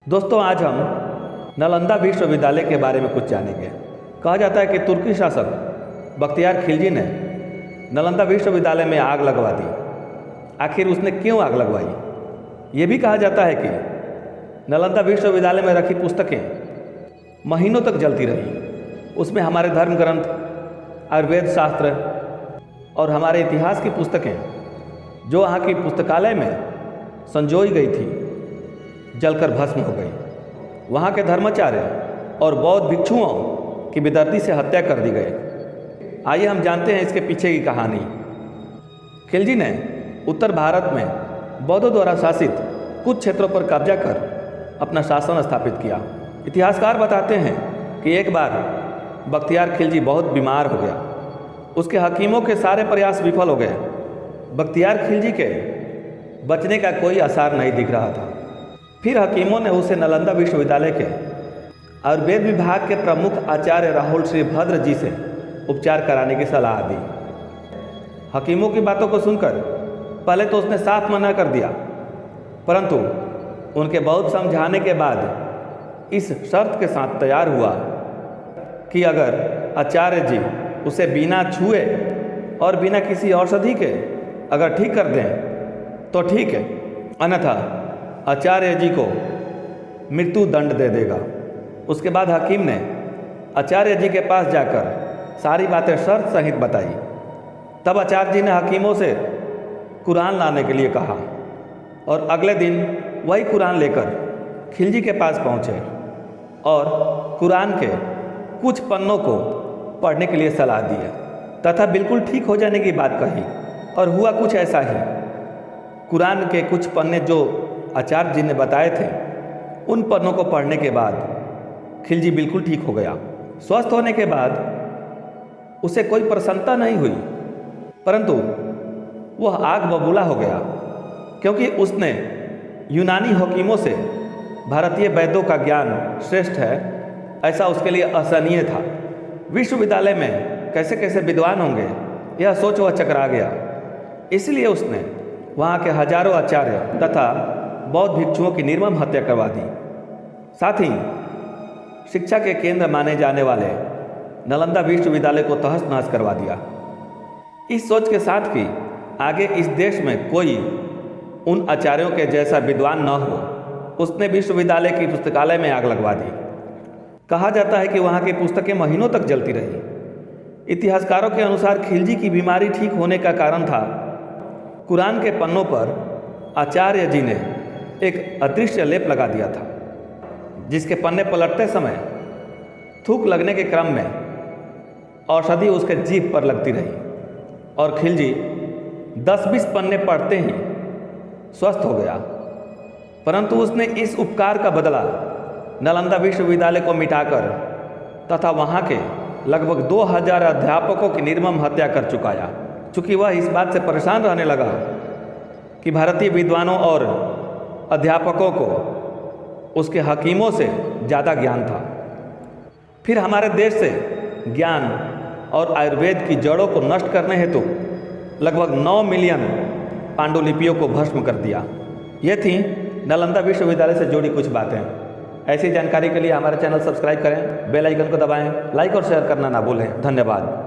दोस्तों, आज हम नालंदा विश्वविद्यालय के बारे में कुछ जानेंगे। कहा जाता है कि तुर्की शासक बख्तियार खिलजी ने नालंदा विश्वविद्यालय में आग लगवा दी। आखिर उसने क्यों आग लगवाई? ये भी कहा जाता है कि नालंदा विश्वविद्यालय में रखी पुस्तकें महीनों तक जलती रही। उसमें हमारे धर्म ग्रंथ, आयुर्वेद शास्त्र और हमारे इतिहास की पुस्तकें जो वहाँ की पुस्तकालय में संजोई गई थी, जलकर भस्म हो गई। वहाँ के धर्माचार्य और बौद्ध भिक्षुओं की बेदर्दी से हत्या कर दी गई। आइए हम जानते हैं इसके पीछे की कहानी। खिलजी ने उत्तर भारत में बौद्धों द्वारा शासित कुछ क्षेत्रों पर कब्जा कर अपना शासन स्थापित किया। इतिहासकार बताते हैं कि एक बार बख्तियार खिलजी बहुत बीमार हो गया। उसके हकीमों के सारे प्रयास विफल हो गए। बख्तियार खिलजी के बचने का कोई आसार नहीं दिख रहा था। फिर हकीमों ने उसे नालंदा विश्वविद्यालय के आयुर्वेद विभाग के प्रमुख आचार्य राहुल श्रीभद्र जी से उपचार कराने की सलाह दी। हकीमों की बातों को सुनकर पहले तो उसने साफ मना कर दिया, परंतु उनके बहुत समझाने के बाद इस शर्त के साथ तैयार हुआ कि अगर आचार्य जी उसे बिना छुए और बिना किसी औषधि के अगर ठीक कर दें तो ठीक है, अन्यथा आचार्य जी को मृत्यु दंड दे देगा। उसके बाद हकीम ने आचार्य जी के पास जाकर सारी बातें शर्त सहित बताई। तब आचार्य जी ने हकीमों से कुरान लाने के लिए कहा और अगले दिन वही कुरान लेकर खिलजी के पास पहुँचे और कुरान के कुछ पन्नों को पढ़ने के लिए सलाह दी तथा बिल्कुल ठीक हो जाने की बात कही। और हुआ कुछ ऐसा ही। कुरान के कुछ पन्ने जो आचार्य जी ने बताए थे, उन पन्नों को पढ़ने के बाद खिलजी बिल्कुल ठीक हो गया। स्वस्थ होने के बाद उसे कोई प्रसन्नता नहीं हुई, परंतु वह आग बबूला हो गया, क्योंकि उसने यूनानी हकीमों से भारतीय वैद्यों का ज्ञान श्रेष्ठ है ऐसा उसके लिए असहनीय था। विश्वविद्यालय में कैसे कैसे विद्वान होंगे, यह सोच वह चकरा गया। इसलिए उसने वहाँ के हजारों आचार्य तथा बौद्ध भिक्षुओं की निर्मम हत्या करवा दी। साथ ही शिक्षा के केंद्र माने जाने वाले नालंदा विश्वविद्यालय को तहस नहस करवा दिया। इस सोच के साथ कि आगे इस देश में कोई उन आचार्यों के जैसा विद्वान न हो, उसने विश्वविद्यालय की पुस्तकालय में आग लगवा दी। कहा जाता है कि वहाँ की पुस्तकें महीनों तक जलती रही। इतिहासकारों के अनुसार खिलजी की बीमारी ठीक होने का कारण था कुरान के पन्नों पर आचार्य जी ने एक अदृश्य लेप लगा दिया था, जिसके पन्ने पलटते समय थूक लगने के क्रम में औषधि उसके जीभ पर लगती रही और खिलजी 10-20 पन्ने पढ़ते ही स्वस्थ हो गया। परंतु उसने इस उपकार का बदला नालंदा विश्वविद्यालय को मिटाकर तथा वहाँ के लगभग 2000 अध्यापकों की निर्मम हत्या कर चुकाया। चूँकि वह इस बात से परेशान रहने लगा कि भारतीय विद्वानों और अध्यापकों को उसके हकीमों से ज़्यादा ज्ञान था। फिर हमारे देश से ज्ञान और आयुर्वेद की जड़ों को नष्ट करने हेतु लगभग 9 मिलियन पांडुलिपियों को भस्म कर दिया। ये थी नालंदा विश्वविद्यालय से जुड़ी कुछ बातें। ऐसी जानकारी के लिए हमारे चैनल सब्सक्राइब करें, बेल आइकन को दबाएं, लाइक और शेयर करना ना भूलें। धन्यवाद।